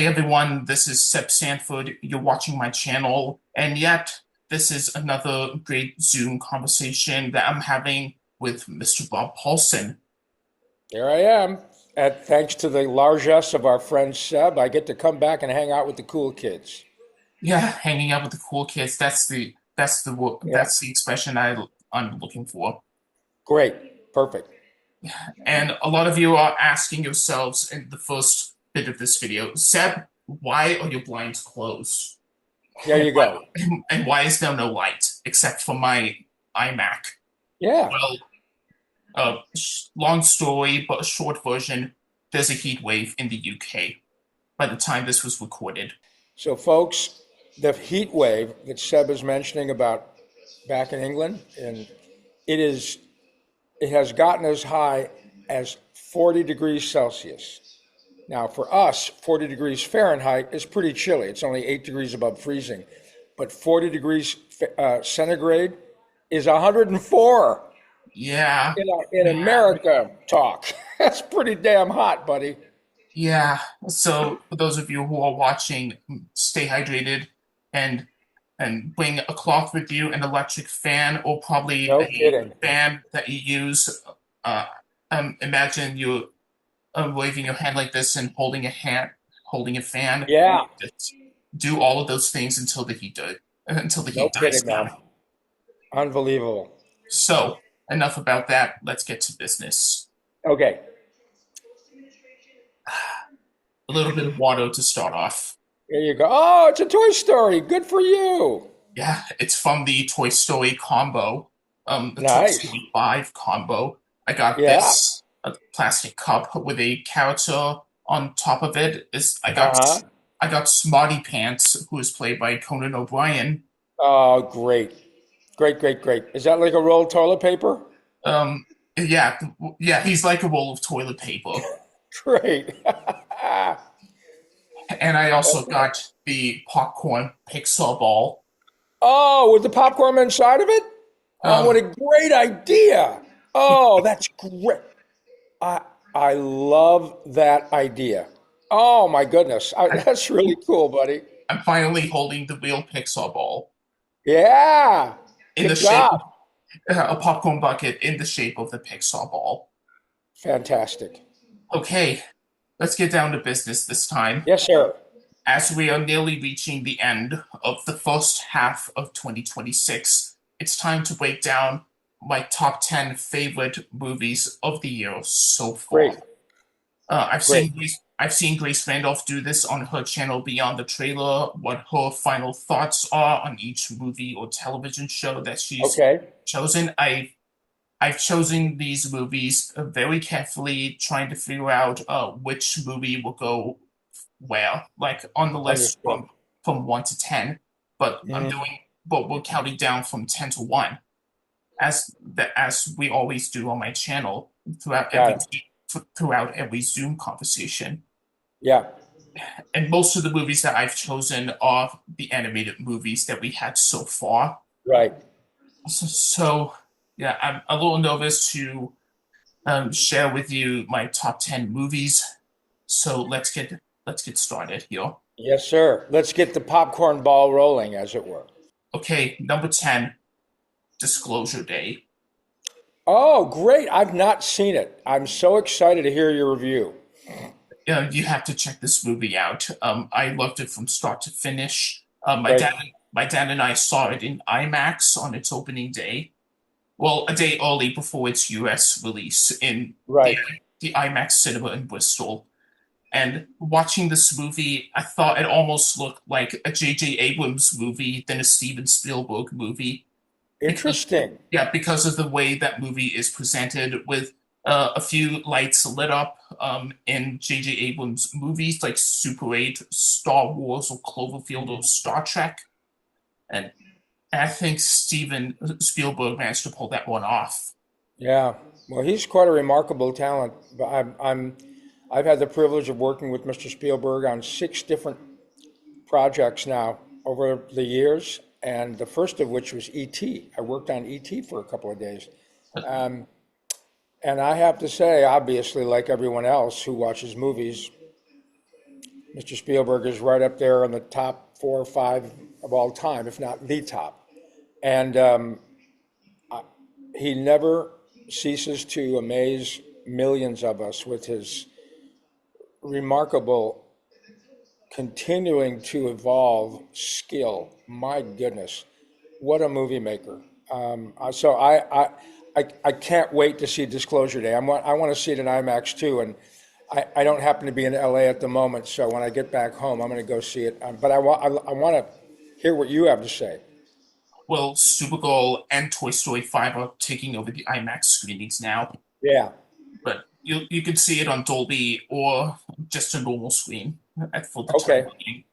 Hey everyone, this is Seb Sanford. You're watching my channel, and yet this is another great Zoom conversation that I'm having with Mr. Rob Paulsen. Here I am. And thanks to the largesse of our friend Seb, I get to come back and hang out with the cool kids. Yeah, hanging out with the cool kids. Yeah, That's the expression I'm looking for. great. Perfect. And a lot of you are asking yourselves in the first bit of this video, Seb, why are your blinds closed? There And you why, go. and why is there no light except for my iMac? Yeah. Well, long story, but a short version, there's a heat wave in the UK by the time this was recorded. So, folks, the heat wave that Seb is mentioning about back in England, and it has gotten as high as 40 degrees Celsius. Now, for us, 40 degrees Fahrenheit is pretty chilly. It's only 8 degrees above freezing. But 40 degrees centigrade is 104 Yeah, in America talk. That's pretty damn hot, buddy. yeah. So for those of you who are watching, stay hydrated and bring a cloth with you, an electric fan, or probably No a kidding. fan that you use. Uh, Imagine you waving your hand like this and holding a fan. Yeah, Just do all of those things until the no heat dies kidding, man. down. Unbelievable. So, enough about that. Let's get to business. Okay, A little bit of water to start off. here you go. Oh, it's a Toy Story. Good for you. Yeah, it's from the Toy Story combo, the Toy Nice. Story 5 combo. I got Yeah. this a plastic cup with a character on top of it. Uh-huh. I got Smarty Pants, who is played by Conan O'Brien. Oh, great. Great, great, great. Is that like a roll of toilet paper? Um, yeah, yeah, he's like a roll of toilet paper. Great. And I also got the popcorn Pixar ball. Oh, with the popcorn inside of it? Oh, what Um, a great idea. Oh, that's great. I I love that idea. Oh my goodness. I, That's really cool, buddy. I'm finally holding the real Pixar ball Yeah. in the Good shape job. a popcorn bucket in the shape of the Pixar ball. Fantastic. Okay, let's get down to business this time. Yes, sir. As we are nearly reaching the end of the first half of 2026, it's time to break down my top 10 favorite movies of the year so far. Great. Great. I've seen Grace Randolph do this on her channel Beyond the Trailer, what her final thoughts are on each movie or television show that she's Okay. chosen. I've chosen these movies very carefully, trying to figure out which movie will go where, like on the list Understood. from 1 to 10. But Mhm. we're counting down from 10 to 1, as we always do on my channel Got it. throughout every Zoom conversation. Yeah. And most of the movies that I've chosen are the animated movies that we had so far. Right. So yeah, I'm a little nervous to share with you my top 10 movies. So let's get started here. Yes, sir. Let's get the popcorn ball rolling, as it were. Okay, number 10, Disclosure Day. Oh, great. I've not seen it. I'm so excited to hear your review. You have to check this movie out. I loved it from start to finish. Great. My dad and I saw it in IMAX on its opening day. Well, a day early before its US release in Right. the IMAX cinema in Bristol. And watching this movie, I thought it almost looked like a J.J. Abrams movie than a Steven Spielberg movie. Because, Interesting. yeah, because of the way that movie is presented, with a few lights lit up in J.J. Abrams movies like Super 8, Star Wars, or Cloverfield, or Star Trek. And I think Steven Spielberg managed to pull that one off. Yeah. Well, he's quite a remarkable talent. But I've had the privilege of working with Mr. Spielberg on 6 different projects now over the years, and the first of which was E.T. I worked on E.T. for a couple of days. Um, and I have to say, obviously, like everyone else who watches movies, Mr. Spielberg is right up there in the top 4 or 5 of all time, if not the top. And he never ceases to amaze millions of us with his remarkable continuing to evolve skill. My goodness, what a movie maker! So I can't wait to see Disclosure Day. I want to see it in IMAX too, and I don't happen to be in LA at the moment, so when I get back home, I'm going to go see it. But I want to hear what you have to say. Well, Supergirl and Toy Story 5 are taking over the IMAX screenings now, Yeah. but you can see it on Dolby or just a normal screen for the time Okay. being.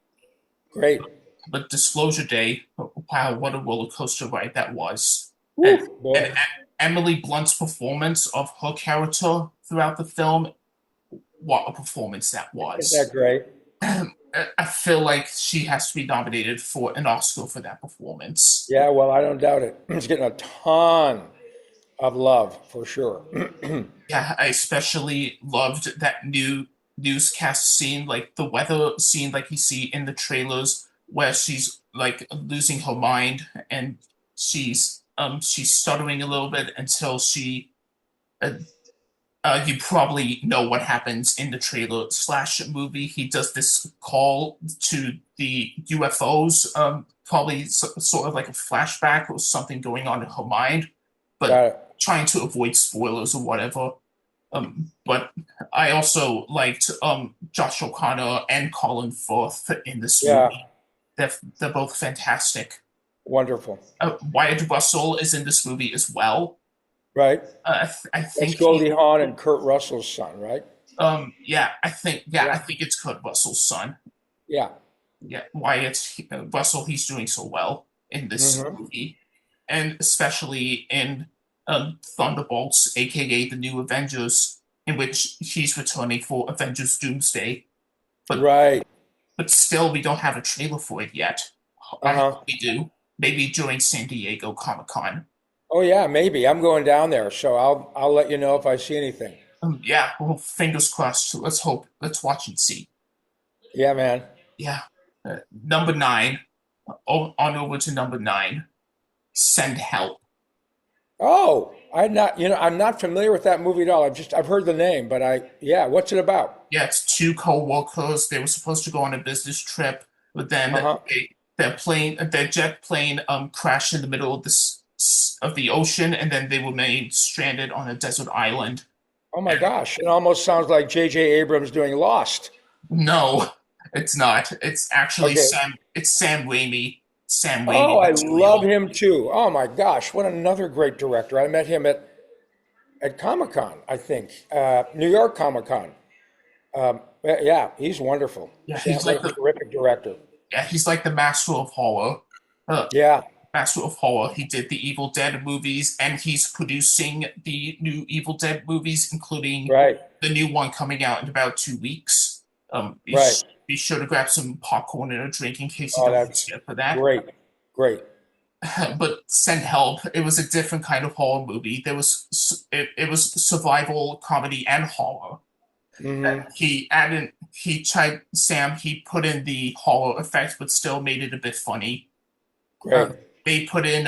Great. But Disclosure Day, wow, what a roller coaster ride that was. And Woo, and boy. Emily Blunt's performance of her character throughout the film, what a performance that Isn't that was. great? I feel like she has to be nominated for an Oscar for that performance. Yeah. Well, I don't doubt it. It's getting a ton of love for sure. Yeah, I especially loved that new newscast scene, like the weather scene, like you see in the trailers, where she's like losing her mind and she's stuttering a little bit until uh, you probably know what happens in the trailer slash movie. He does this call to the UFOs, probably sort of like a flashback or something going on in her mind, but Got it. trying to avoid spoilers or whatever. But I also liked Josh O'Connor and Colin Firth in this Yeah. movie. They're both fantastic. Wonderful. Wyatt Russell is in this movie as well. Right. I That's think Goldie he Hawn and Kurt Russell's son, right? I Yeah. think it's Kurt Russell's son. Yeah. Yeah, Russell, he's doing so well in this Hmm. movie, and especially in Thunderbolts, aka the New Avengers, in which he's returning for Avengers Doomsday. But Right. still, we don't have a trailer for it yet. I Uh-huh. hope we do. Maybe during San Diego Comic Con. Oh yeah, maybe. I'm going down there, so I'll let you know if I see anything. Yeah, well, fingers crossed. Let's hope. Let's watch and see. Yeah, man. Yeah. Number nine. On over to number nine. Send Help. Oh, I'm not familiar with that movie at all. I've heard the name, but yeah, what's it about? Yeah, it's two co-workers. They were supposed to go on a business trip, but then Uh-huh. their jet plane, crashed in the middle of the ocean, and then they remained stranded on a desert island. Oh my And gosh, it almost sounds like J.J. Abrams doing Lost. no, it's not. It's actually Okay. Sam. It's Sam Raimi. Sam Oh, Raimi I love material. him too. Oh my gosh, what another great director. I met him at Comic-Con, I think, New York Comic-Con. Yeah, he's wonderful. Yeah, Sam, what a terrific director. he's like the master of horror. Uh, Yeah, Master of Horror. He did the Evil Dead movies, and he's producing the new Evil Dead movies, including right, the new one coming out in about 2 weeks. right. Be sure to grab some popcorn and a drink in case you Oh, don't get that's scared for that. great, great. But Send Help, it was a different kind of horror movie. It was survival comedy and horror. Hmm. He put in the horror effects, but still made it a bit funny. Great. They put in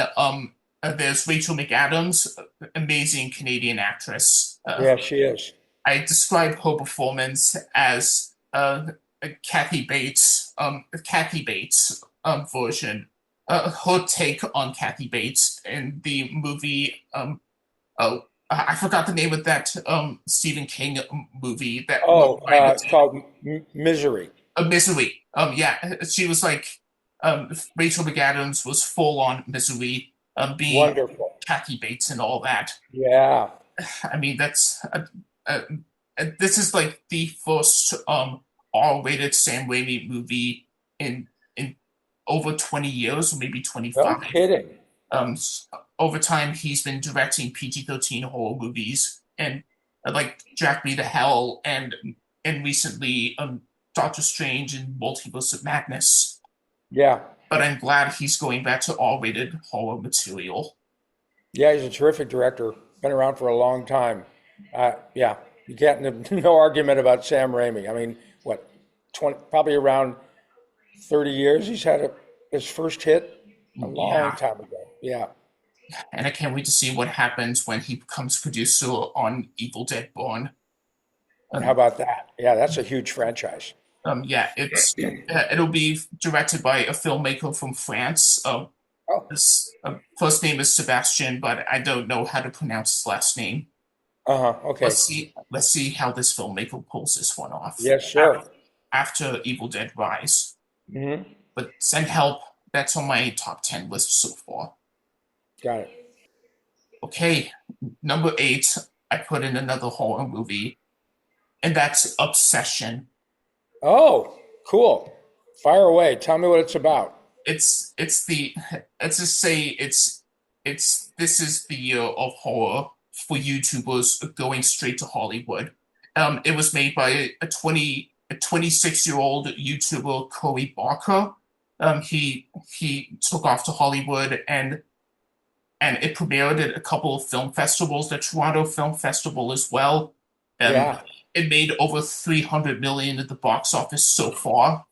there's Rachel McAdams, amazing Canadian actress. Yeah, she is. I describe her performance as Kathy Bates version. Her take on Kathy Bates in the movie. Oh, I forgot the name of that Stephen King movie that Winona Oh, Ryder it's did. called Misery. Misery. Yeah, she was like Rachel McAdams was full on Misery, being Wonderful. Kathy Bates and all that. Yeah. I mean, uh, this is like the first R-rated Sam Raimi movie in over 20 years, or maybe No 25. kidding. Um, Over time, he's been directing PG-13 horror movies, and like Jack Me to Hell, and recently Doctor Strange and Multiverse of Madness. Yeah. But I'm glad he's going back to R-rated horror material. Yeah, he's a terrific director. Been around for a long time. Yeah, you can't, no argument about Sam Raimi. I mean, what? probably around 30 years. He's had his first hit a long Yeah, time ago. Yeah. and I can't wait to see what happens when he becomes producer on Evil Dead Born. How Um, about that? Yeah, that's a huge franchise. yeah, it'll be directed by a filmmaker from France. Oh, His first name is Sebastian, but I don't know how to pronounce his last name. uh-huh. Okay. Let's see how this filmmaker pulls this one off Yes, sir. after Evil Dead Rise. Hmm. But send help. That's on my top 10 list so far. Got it. Okay, number eight, I put in another horror movie, and that's Obsession. Oh, cool. Fire away. Tell me what it's about. It's the let's just say it's this is the year of horror for YouTubers going straight to Hollywood. It was made by a 26-year-old YouTuber, Corey Barker. He took off to Hollywood and it premiered at a couple of film festivals, the Toronto Film Festival as well. Um, Yeah. it made over 300 million at the box office so far.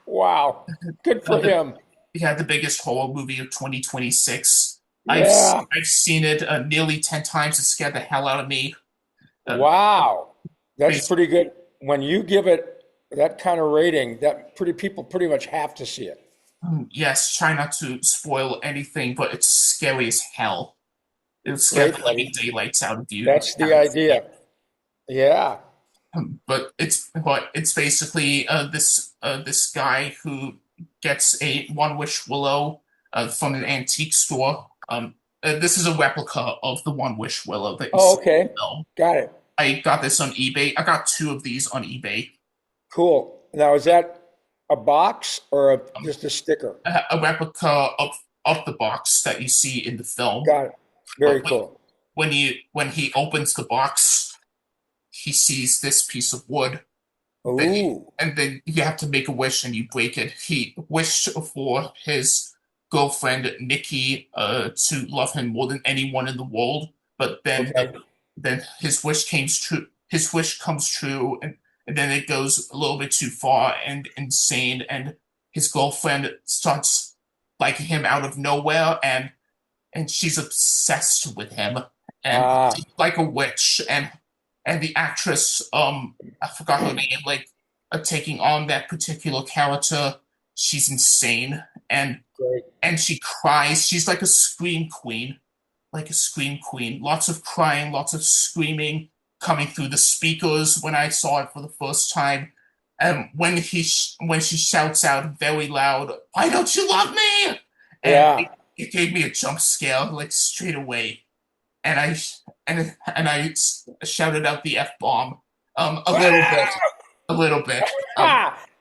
Wow. Good for The him. Yeah, the biggest horror movie of 2026. Yeah. I've seen it nearly 10 times. It scared the hell out of me. Uh, Wow. That's bas- pretty good. When you give it that kind of rating, that pretty people pretty much have to see it. yes, try not to spoil anything, but it's scary as hell. It'll scare the Great, living buddy. daylights out of you if you That's the haven't seen it. idea. Yeah. But it's basically this guy who gets a one wish willow from an antique store. This is a replica of the one wish willow that you Oh, see okay. in the film. Got it. I got this on eBay. I got two of these on eBay. Cool. Now, is that a box or just a sticker? A replica of the box that you see in the film. Got it. Very But cool. when he opens the box, he sees this piece of wood. Ooh. And then you have to make a wish and you break it. He wished for his girlfriend Nikki to love him more than anyone in the world, but Okay. then his wish came true. His wish comes true, and then it goes a little bit too far and insane, and his girlfriend starts liking him out of nowhere, and she's obsessed with him, and Ah, she's like a witch, and the actress, I forgot her name, like taking on that particular character, she's insane, great. and she cries. She's like a scream queen, like a scream queen. Lots of crying, lots of screaming coming through the speakers when I saw it for the first time. And when she shouts out very loud, "Why don't you love me?" and Yeah. it gave me a jump scare like straight away, and I shouted out the F bomb, a little bit, a little bit.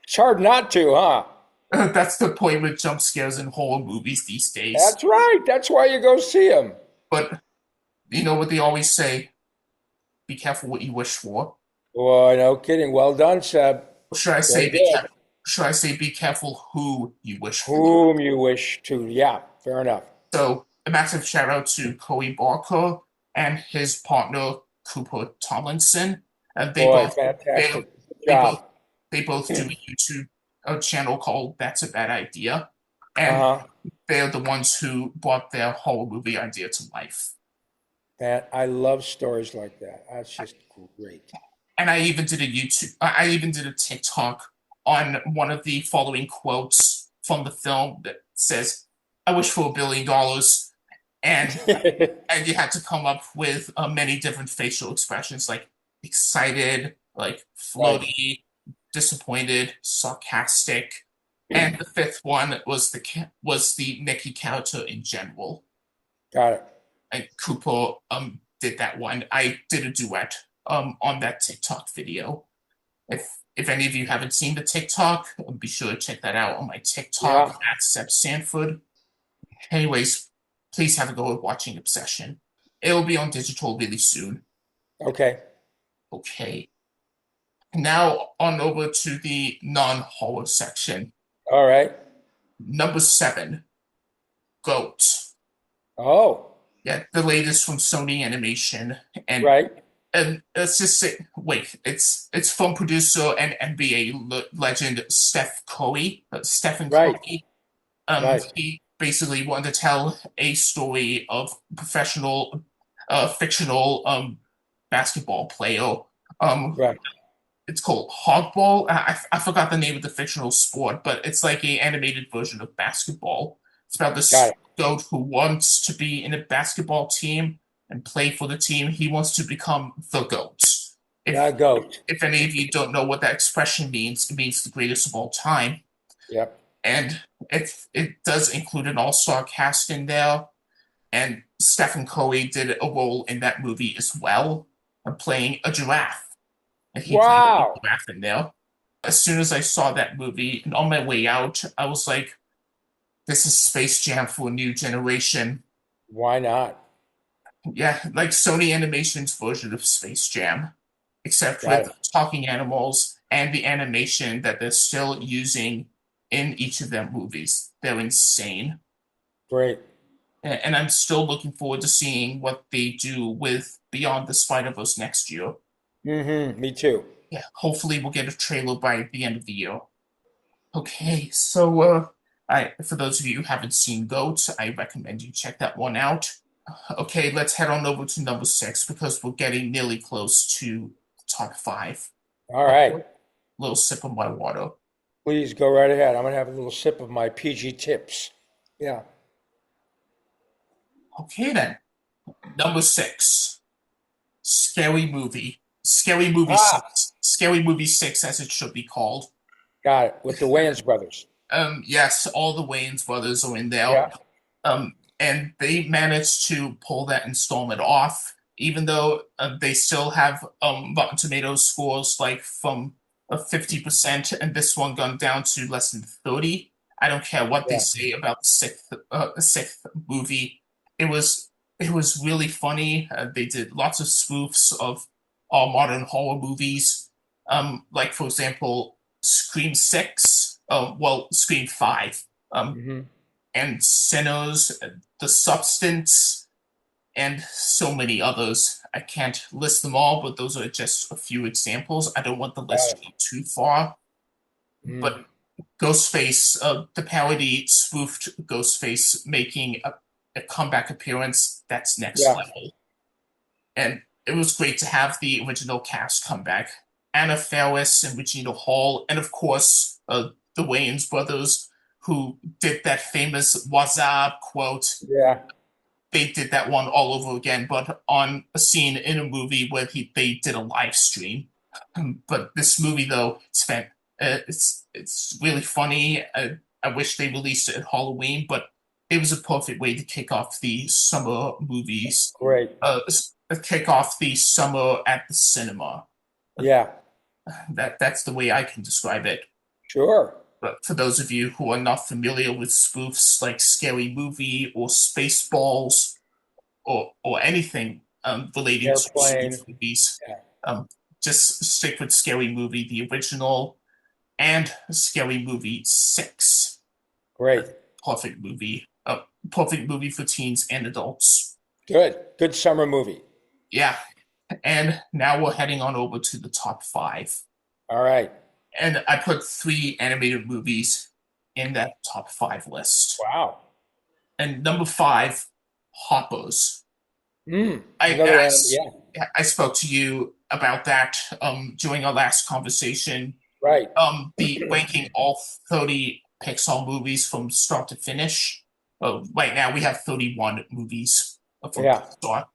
It's hard not to, huh? That's the point with jump scares in horror movies these days. That's right. That's why you go see them. But you know what they always say: be careful what you wish for. Boy, no kidding. Well done, Seb. Or should I say Very be good. careful? Should I say be careful who you wish for? Whom you wish to. Yeah, fair enough. So a massive shout out to Coey Barker and his partner Cooper Tomlinson. They Boy, both they fantastic. Good they both job. they both do a YouTube channel called That's a Bad Idea, and Uh-huh. they're the ones who brought their horror movie idea to life. And I love stories like that. That's just great. And I even did a I even did a TikTok on one of the following quotes from the film that says, "I wish for $1 billion," and and you had to come up with many different facial expressions like excited, like Right. floaty, disappointed, sarcastic, and the fifth one was the Mickey character in general. Got it. And Cooper did that one. I did a duet on that TikTok video. If any of you haven't seen the TikTok, be sure to check that out on my TikTok Yeah. at Seb Sanford. Anyways, please have a go at watching Obsession. It'll be on digital really soon. Okay. Okay. Now on over to the non-horror section. All right. Number seven, Goat. Oh, Yeah, the latest from Sony Animation, and right. and let's just say, wait, it's from producer and NBA legend Stephen Right, Curry. right, He basically wanted to tell a story of fictional basketball player. Um, right. it's called Hardball. I forgot the name of the fictional sport, but it's like a animated version of basketball. It's about Got this it. goat who wants to be in a basketball team and play for the team. He wants to become the goat. The If goat. if any of you don't know what that expression means, it means the greatest of all time. Yep. And it does include an all-star cast in there. And Stephen Curry did a role in that movie as well, playing a giraffe. And he played a Wow. giraffe in there. As soon as I saw that movie, and on my way out, I was like, this is Space Jam for a new generation. Why not? Yeah, like Sony Animation's version of Space Jam, except Got with it. talking animals and the animation that they're still using in each of their movies. They're insane. Great. And I'm still looking forward to seeing what they do with Beyond the Spider-Verse next year. Mm-hmm. Me too. Yeah, hopefully we'll get a trailer by the end of the year. Okay, so I for those of you who haven't seen Goat, I recommend you check that one out. Okay, let's head on over to number six because we're getting nearly close to top five. All Okay, right. little sip of my water. Please go right ahead. I'm gonna have a little sip of my PG tips. Yeah. Okay then, number six, scary movie. Scary movie Ah, six. Scary movie six, as it should be called. got it. With the Wayans brothers. Yes, all the Wayans brothers are in there. Yeah. And they managed to pull that installment off, even though they still have Rotten Tomatoes scores like from 50%, and this one gone down to less than 30. I don't care what they Yeah. say about the sixth movie. It was it was really funny. They did lots of spoofs of all modern horror movies, like for example, Scream Six. Well, Scream Five. Mm-hmm. And Sinners, The Substance, and so many others. I can't list them all, but those are just a few examples. I don't want the Got list to it. go too far. Mm. But Ghostface, the parody spoofed Ghostface making a comeback appearance. That's next Yeah. level. And it was great to have the original cast come back. Anna Faris and Regina Hall, and of course, the Wayans brothers, who did that famous "What's up" quote. Yeah. They did that one all over again, but on a scene in a movie where they did a live stream. But this movie, though, it's really funny. I wish they released it at Halloween, but it was a perfect way to kick off the summer movies. Great. Kick off the summer at the cinema. Yeah. That's the way I can describe it. Sure. But for those of you who are not familiar with spoofs like Scary Movie or Spaceballs or anything related to spoof Airplane. movies, Yeah. um, just stick with Scary Movie, the original, and Scary Movie 6. Great. Perfect movie. Perfect movie for teens and adults. Good. Good summer movie. Yeah. And now we're heading on over to the top five. All right. And I put three animated movies in that top five list. Wow. And number five, Hoppers. I, Another I, animal. Yeah. I spoke to you about that during our last conversation. Right. The ranking all 30 Pixar movies from start to finish. Right now we have 31 movies from Yeah. Pixar.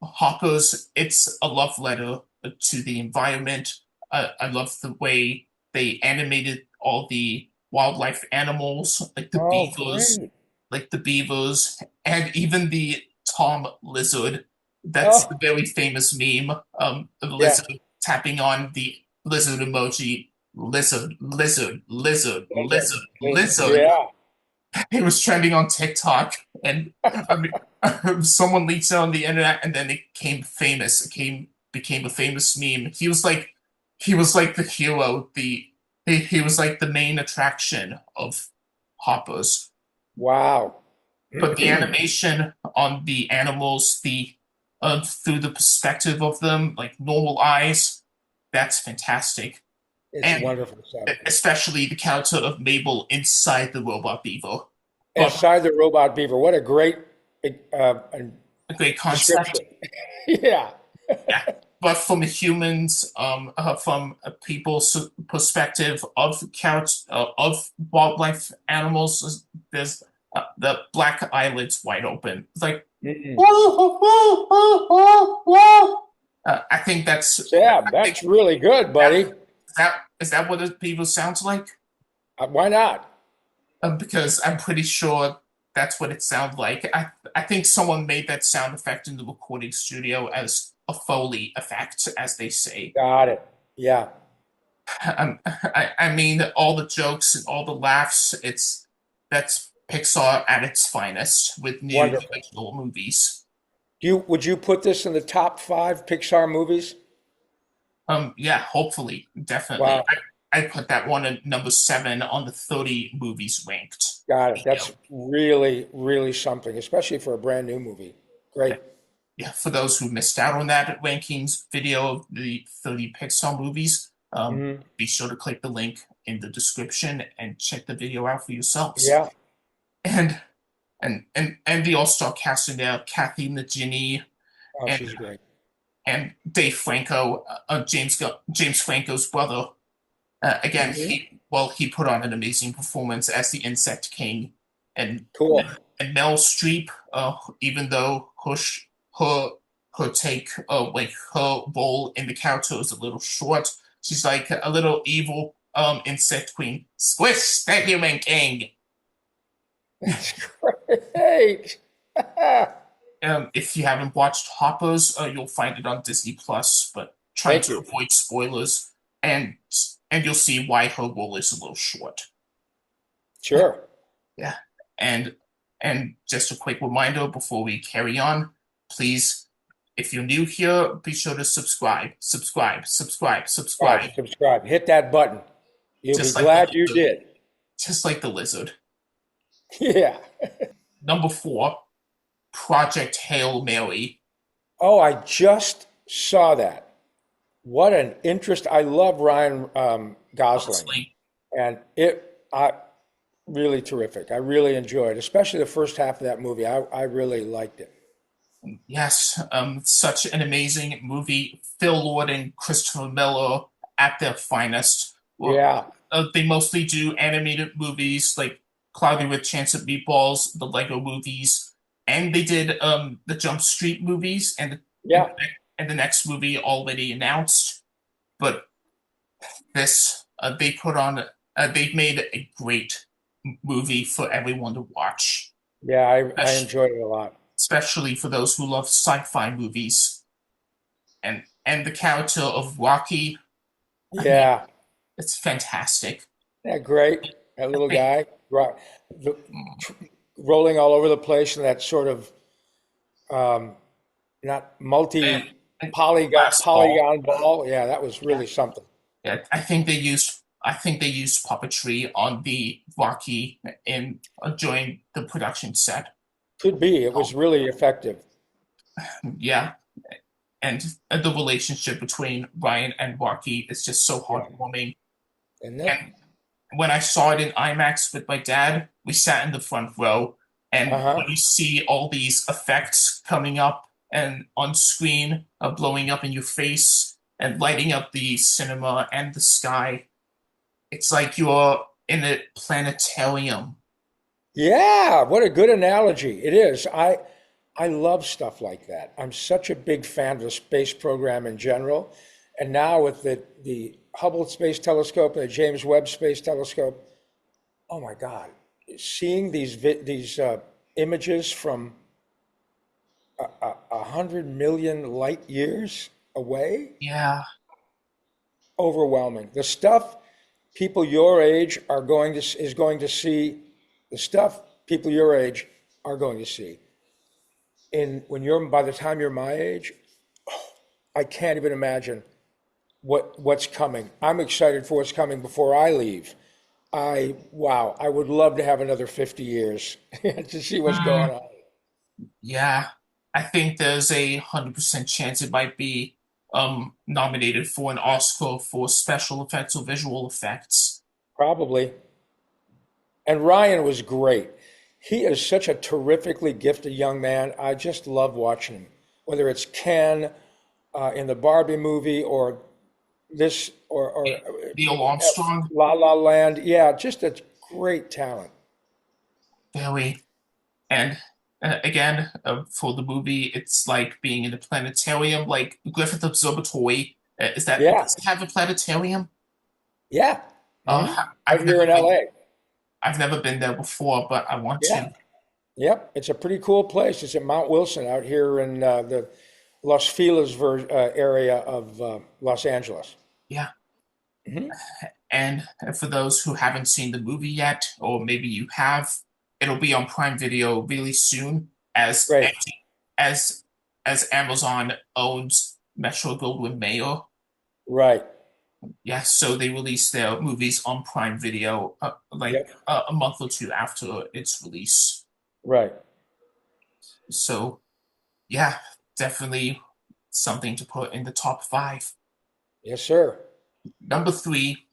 Hoppers, it's a love letter to the environment. I love the way they animated all the wildlife animals, Oh, great. like the beavers, and even the Tom lizard. That's the Oh, very famous meme. The yeah. lizard tapping on the lizard emoji. Lizard, lizard, lizard, Lizard. lizard, lizard. Yeah. It was trending on TikTok, and I mean, someone leaked it on the internet, and then it became famous. Became a famous meme. He was like the hero. He was like the main attraction of Hoppers. Wow. But the animation on the animals, through the perspective of them, like normal eyes. That's fantastic. It's And wonderful stuff. especially the character of Mabel inside the robot beaver. But Inside the robot beaver, what a great uh, a great concept. description. Yeah. Yeah. But from a humans, from a people's perspective of character of wildlife animals, there's the black eyelids wide open. It's like, Mm-mm. I think that's Yeah, I think that's really good, that buddy. is that what a beaver sounds like? Why not? Because I'm pretty sure that's what it sounds like. I think someone made that sound effect in the recording studio as a Foley effect, as they say. Got it. Yeah. I mean, all the jokes and all the laughs. That's Pixar at its finest with new Wonderful. original movies. Would you put this in the top five Pixar movies? Yeah, hopefully, definitely. Wow. I put that one at number 7 on the 30 movies ranked. Got it. Video. That's really, really something, especially for a brand new movie. Great. Yeah, for those who missed out on that rankings video of the 30 Pixar movies, Hmm. be sure to click the link in the description and check the video out for yourselves. Yeah. And and the all-star cast in there, Kathy Najimy Oh, and she's great. Dave Franco, James Franco's brother. Again, Hmm. he put on an amazing performance as the Insect King, and Cool. and Mel Streep, even though her her take, like her role in the character is a little short, she's like a little evil insect queen. Squish that human king. That's great. If you haven't watched Hoppers, you'll find it on Disney Plus, but trying Thank to you. avoid spoilers, and and you'll see why her role is a little short. Sure. Yeah. And and just a quick reminder before we carry on, please, if you're new here, be sure to subscribe, subscribe, subscribe, subscribe. Subscribe. Hit that button. You'll be Just like the glad you lizard. did. Just like the lizard. Yeah. Number 4, Project Hail Mary. Oh, I just saw that. What an interest. I love Ryan Gosling. Honestly, And I really terrific. I really enjoyed, especially the first half of that movie. I really liked it. yes, such an amazing movie. Phil Lord and Christopher Miller at their finest. Well, Yeah. they mostly do animated movies like Cloudy with Chance of Meatballs, the Lego movies, and they did the Jump Street movies Yeah. and the next movie already announced. But this they put on they've made a great movie for everyone to watch, Yeah. I enjoyed it a lot. especially for those who love sci-fi movies. And the character of Rocky, I mean, Yeah. it's fantastic. Yeah. Great. That I little think guy the, rolling all over the place in that sort of not and, multi and polygon last ball, polygon ball. Yeah, that was yeah, really something. yeah, I think they used puppetry on the Rocky in during the production set. Could be. It Oh, was really effective. yeah, and the relationship between Ryan and Rocky is just so Yeah. heartwarming. Isn't it? And when I saw it in IMAX with my dad, we sat in the front row, and Uh-huh. when you see all these effects coming up and on screen, blowing up in your face and lighting up the cinema and the sky, it's like you're in a planetarium. Yeah, what a good analogy. It is. I love stuff like that. I'm such a big fan of the space program in general. And now with the Hubble Space Telescope and the James Webb Space Telescope, oh my God, seeing these images from 100 million light years away, Yeah, overwhelming. The stuff people your age are going to is going to see, the stuff people your age are going to see. In when you're by the time you're my age, I can't even imagine what's coming. I'm excited for what's coming before I leave. Wow, I would love to have another 50 years to see what's going mm, on. yeah. I think there's 100% chance it might be nominated for an Oscar for special effects or visual effects. Probably. And Ryan was great. He is such a terrifically gifted young man. I just love watching him. Whether it's Ken in the Barbie movie or this or Neil Armstrong, La La Land. Yeah, just a great talent. very, and again for the movie, it's like being in a planetarium, like Griffith Observatory. Is that Yeah, does it have a planetarium? yeah. Uh, Out I've here never in been. LA. I've never been there before, but I want Yeah, to. yep. It's a pretty cool place. It's at Mount Wilson out here in the Los Feliz area of Los Angeles. Yeah. Hmm. And for those who haven't seen the movie yet, or maybe you have, it'll be on Prime Video really soon, Great. as as Amazon owns Metro Goldwyn Mayer. Right. Yeah, so they release their movies on Prime Video like Yep. a month or two after its release. Right. So yeah, definitely something to put in the top five. Yes, sir. Number three,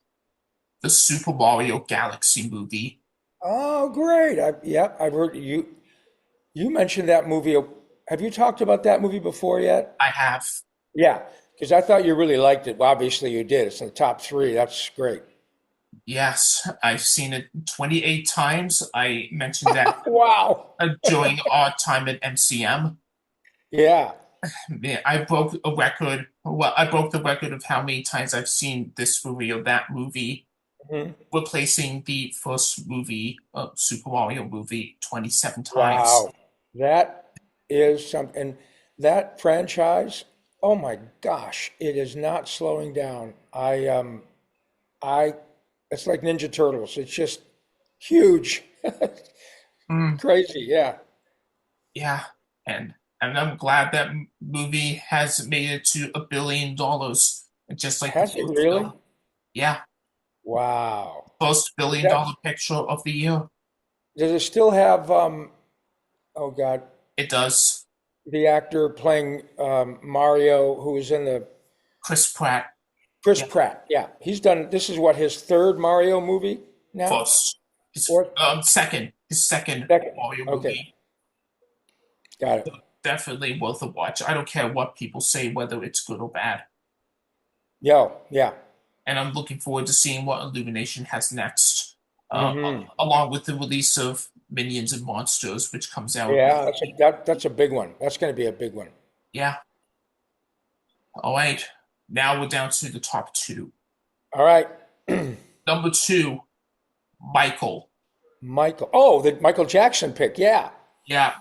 the Super Mario Galaxy movie. Oh, great. Yep. I've heard you. You mentioned that movie. Have you talked about that movie before yet? I have. Yeah, because I thought you really liked it. Well, obviously, you did. It's in the top three. That's great. Yes, I've seen it 28 times. I mentioned that Wow. during our time at MCM. Yeah. Yeah, I broke a record. Well, I broke the record of how many times I've seen this movie or that movie, Mhm. replacing the first movie, Super Mario movie, 27 times. Wow. That is something. And that franchise, oh my gosh, it is not slowing down. I, it's like Ninja Turtles. It's just huge. Mm, Crazy. Yeah. yeah, and I'm glad that movie has made it to $1 billion, just like the Has it first really? film. Yeah, Wow. first billion That, dollar picture of the year. does it still have, oh God, It does. the actor playing Mario who was in the Chris Pratt. Chris Yeah, Pratt? Yeah. He's done, this is what, his third Mario movie now? first. His Fourth? his second Second. Mario Okay. movie. Got it. Definitely worth a watch. I don't care what people say, whether it's good or bad. Yo, yeah. And I'm looking forward to seeing what Illumination has next, Hmm. along with the release of Minions and Monsters, which comes out. Yeah, that's a big one. That's going to be a big one. Yeah. All right. Now we're down to the top two. All right. Number two, Michael. Michael. Oh, the Michael Jackson pick. Yeah. Yeah,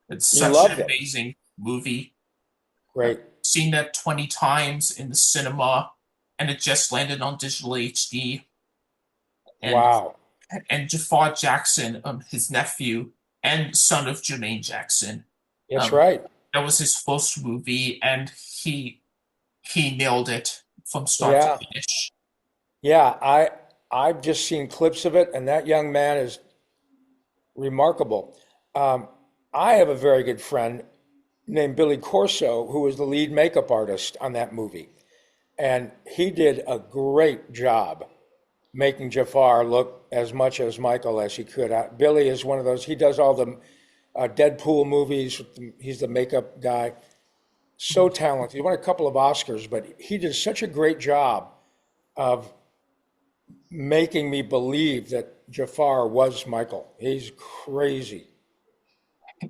it's You such loved an it. amazing movie. I've Great. seen that 20 times in the cinema, and it just landed on digital HD. And Wow. Jafar Jackson, his nephew and son of Jermaine Jackson, That's um, right. that was his first movie, and he nailed it from start to Yeah. finish. Yeah. I've just seen clips of it, and that young man is remarkable. Um, I have a very good friend named Billy Corso who was the lead makeup artist on that movie, and he did a great job making Jafar look as much as Michael as he could. Billy is one of those. He does all the Deadpool movies. He's the makeup guy. So talented. He won a couple of Oscars, but he did such a great job of making me believe that Jafar was Michael. He's crazy.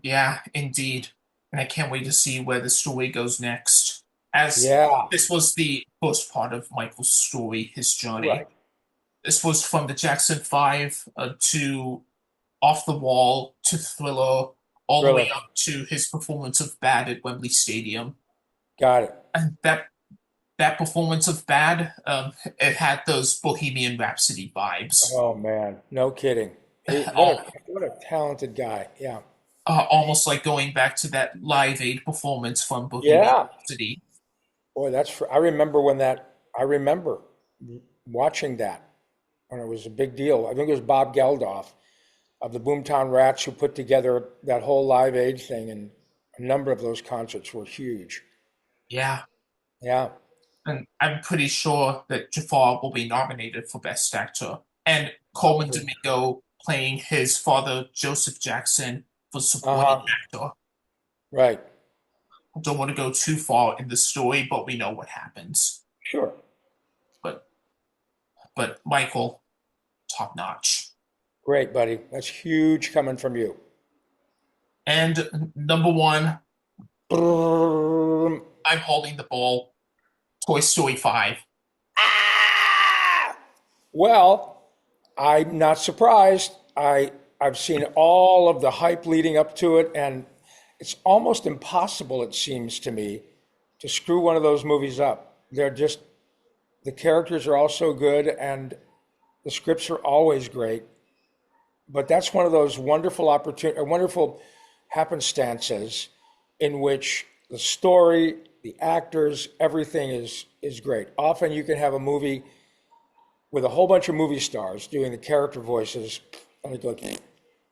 Yeah, indeed. And I can't wait to see where the story goes next. As Yeah, this was the first part of Michael's story, his journey. right. This was from the Jackson 5 to Off the Wall to Thriller, all the way Thriller. up to his performance of Bad at Wembley Stadium. Got it. And that performance of Bad, it had those Bohemian Rhapsody vibes. Oh man, no kidding. Al- What a talented guy. Yeah. Almost like going back to that Live Aid performance from Bohemian Yeah. Rhapsody. Boy, I remember when that, I remember watching that when it was a big deal. I think it was Bob Geldof of the Boomtown Rats who put together that whole Live Aid thing. And A number of those concerts were huge. Yeah, Yeah. and I'm pretty sure that Jafar will be nominated for Best Actor, and Coleman Hopefully. Domingo playing his father Joseph Jackson for Supporting Uh-huh. Actor. Right. I don't want to go too far in the story, but we know what happens. Sure. But Michael, top notch. Great, buddy. That's huge coming from you. And number one, Brrrm. I'm holding the ball. Toy Story 5. Ah! Well, I'm not surprised. I've seen all of the hype leading up to it, and it's almost impossible, it seems to me, to screw one of those movies up. They're just the characters are all so good, and the scripts are always great. But that's one of those wonderful happenstances in which the story, the actors, everything is great. Often you can have a movie with a whole bunch of movie stars doing the character voices, and it goes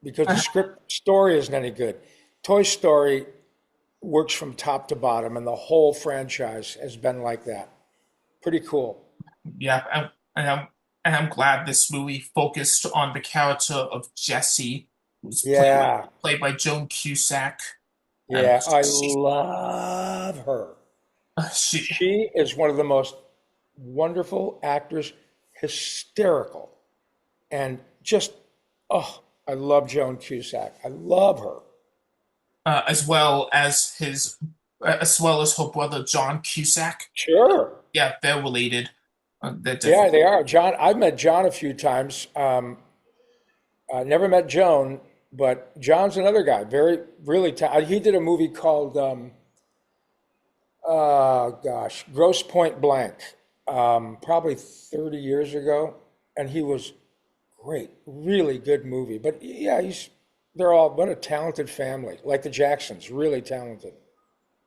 because the script story isn't any good. Toy Story works from top to bottom, and the whole franchise has been like that. Pretty cool. Yeah, and I'm glad this movie focused on the character of Jessie, who's Yeah, played by Joan Cusack. And yeah, I love her. she She is one of the most wonderful actors, hysterical, and just, oh, I love Joan Cusack. I love her. as well as her brother John Cusack. Sure. Yeah, they're related. They're Yeah, definitely. they are. John, I've met John a few times. I never met Joan, but John's another guy. Very, really talented. He did a movie called, gosh, Gross Point Blank, probably 30 years ago, and he was great. Really good movie. But yeah, they're all, what a talented family. Like the Jacksons, really talented.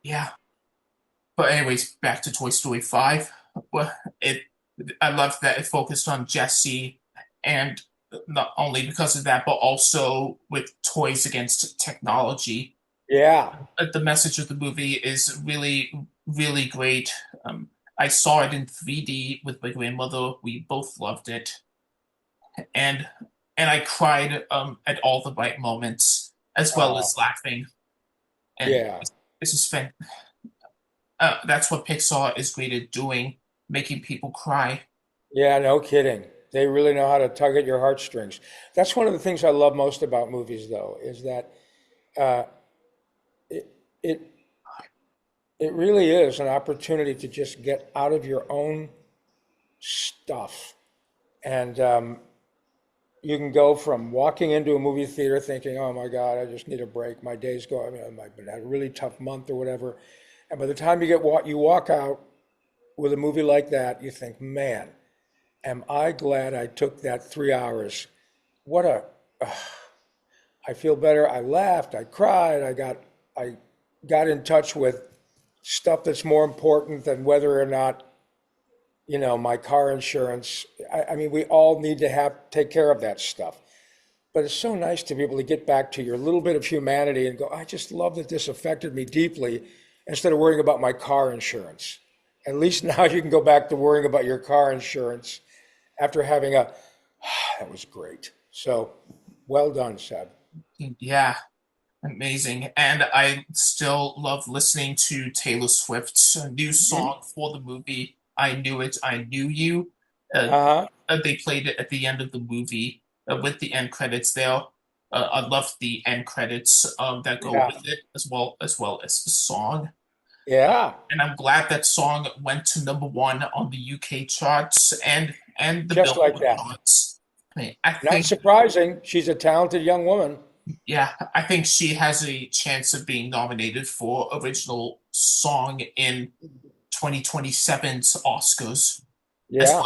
Yeah. But anyways, back to Toy Story 5. Well, it I love that it focused on Jessie, and not only because of that, but also with toys against technology. Yeah, The message of the movie is really, really great. I saw it in 3D with my grandmother. We both loved it, and I cried at all the right moments, as well uh, as laughing. And yeah, it's just that's what Pixar is great at doing, making people cry. yeah, no kidding. They really know how to tug at your heartstrings. That's one of the things I love most about movies, though, is that uh, it, it it really is an opportunity to just get out of your own stuff. And you can go from walking into a movie theater thinking, oh my God, I just need a break. My day's going, I mean, I've been had a really tough month or whatever. And by the time you walk out with a movie like that, you think, man, am I glad I took that 3 hours? What a, I feel better. I laughed, I cried, I got in touch with stuff that's more important than whether or not my car insurance. I mean, we all need to take care of that stuff. But it's so nice to be able to get back to your little bit of humanity and go, I just love that this affected me deeply instead of worrying about my car insurance. At least now you can go back to worrying about your car insurance after having that was great. So well done, Seb. Yeah, amazing. And I still love listening to Taylor Swift's new Mhm. song for the movie, I Knew It, I Knew You. Uh, Uh-huh. they played it at the end of the movie with the end credits there. I love the end credits that go Yeah. with it, as well as the song. Yeah. And I'm glad that song went to number one on the UK charts and the Just like Billboard that. charts. I Not think, surprising. She's a talented young woman. yeah, I think she has a chance of being nominated for original song in 2027's Oscars, as Yeah.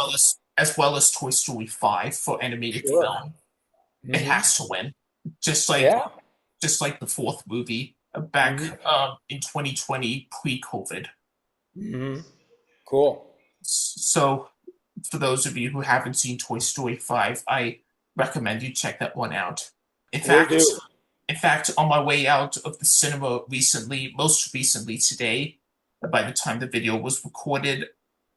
well as Toy Story 5 for animated Sure. film. It Hmm. has to win, just like Yeah. just like the fourth movie back Hmm. in 2020 pre-COVID. Hmm. Cool. So, for those of you who haven't seen Toy Story 5, I recommend you check that one out. In Will fact, do. In fact, on my way out of the cinema recently, most recently today, by the time the video was recorded,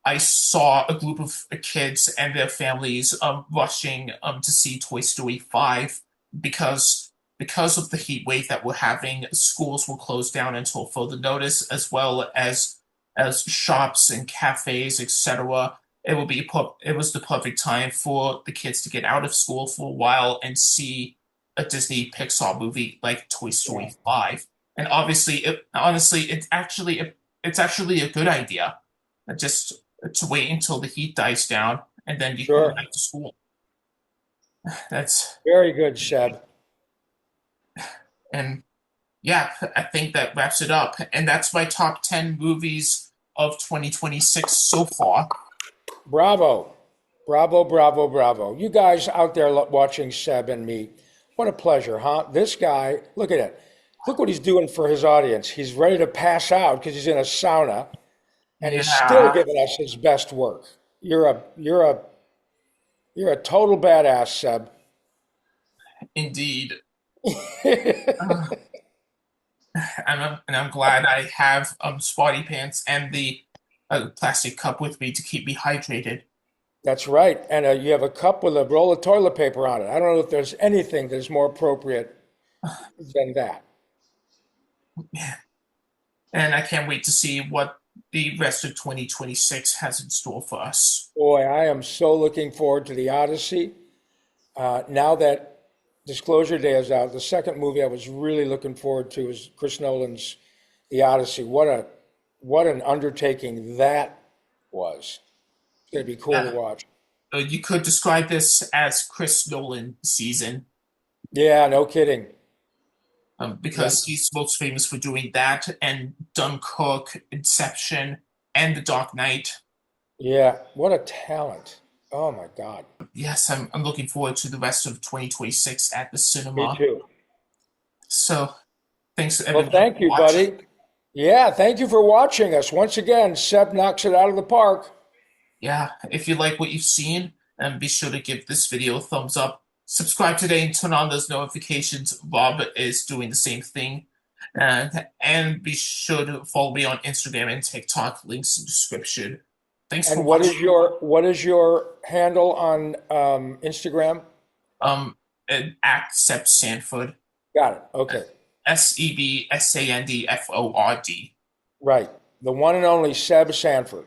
I saw a group of kids and their families rushing to see Toy Story 5 because of the heat wave that we're having. Schools will close down until further notice, as well as shops and cafes, etc. It was the perfect time for the kids to get out of school for a while and see a Disney Pixar movie like Toy Yeah, Story 5. And obviously, it's actually a good idea. Just to wait until the heat dies down and then you can go sure. back to school. That's Very good, Seb. and yeah, I think that wraps it up. And that's my top 10 movies of 2026 so far. Bravo. Bravo, bravo, bravo. You guys out there watching Seb and me, what a pleasure, huh? This guy, look at it. Look what he's doing for his audience. He's ready to pass out because he's in a sauna, and he's still Yeah, giving us his best work. You're a total badass, Seb. indeed. Uh, and I'm glad I have Spotty pants and the plastic cup with me to keep me hydrated. That's right. And you have a cup with a roll of toilet paper on it. I don't know if there's anything that is more appropriate than that. And I can't wait to see what the rest of 2026 has in store for us. Boy, I am so looking forward to the Odyssey. Now that Disclosure Day is out, the second movie I was really looking forward to is Chris Nolan's The Odyssey. What an undertaking that was. It's going to be cool to Yeah, watch. you could describe this as Chris Nolan season, Yeah, no kidding. Yeah, because he's most famous for doing that and Dunkirk, Inception, and The Dark Knight. yeah. What a talent. Oh my God. Yes, I'm looking forward to the rest of 2026 at the Me cinema. too. So thanks to Well, everyone thank for you, watching. buddy. Yeah, thank you for watching us. Once again, Seb knocks it out of the park. Yeah, if you like what you've seen, be sure to give this video a thumbs up. Subscribe today and turn on those notifications. Rob is doing the same thing. And be sure to follow me on Instagram and TikTok. Links in the description. Thanks for And watching. what is your handle on Instagram? And at Seb Sanford. Got it. Okay. SEBSANDFORD. Right. The one and only Seb Sanford.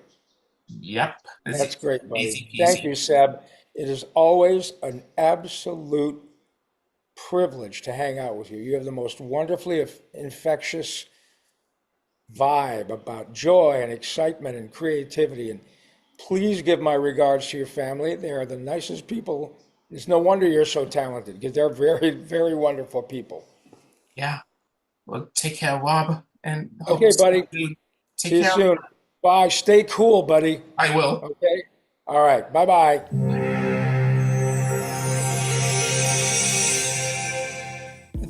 Yep. That's great, buddy. Easy Thank peasy. you, Seb. It is always an absolute privilege to hang out with you. You have the most wonderfully infectious vibe about joy and excitement and creativity. And please give my regards to your family. They are the nicest people. It's no wonder you're so talented because they're very, very wonderful people. Yeah. Well, take care, Rob, and hope to Okay, see you buddy. soon. See Take you care. soon. Bye. Stay cool, buddy. I will. Okay. All right. Bye bye.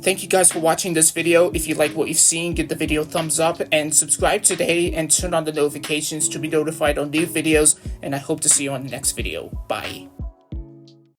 Thank you guys for watching this video. If you like what you've seen, give the video a thumbs up and subscribe today and turn on the notifications to be notified on new videos. And I hope to see you on the next video. Bye.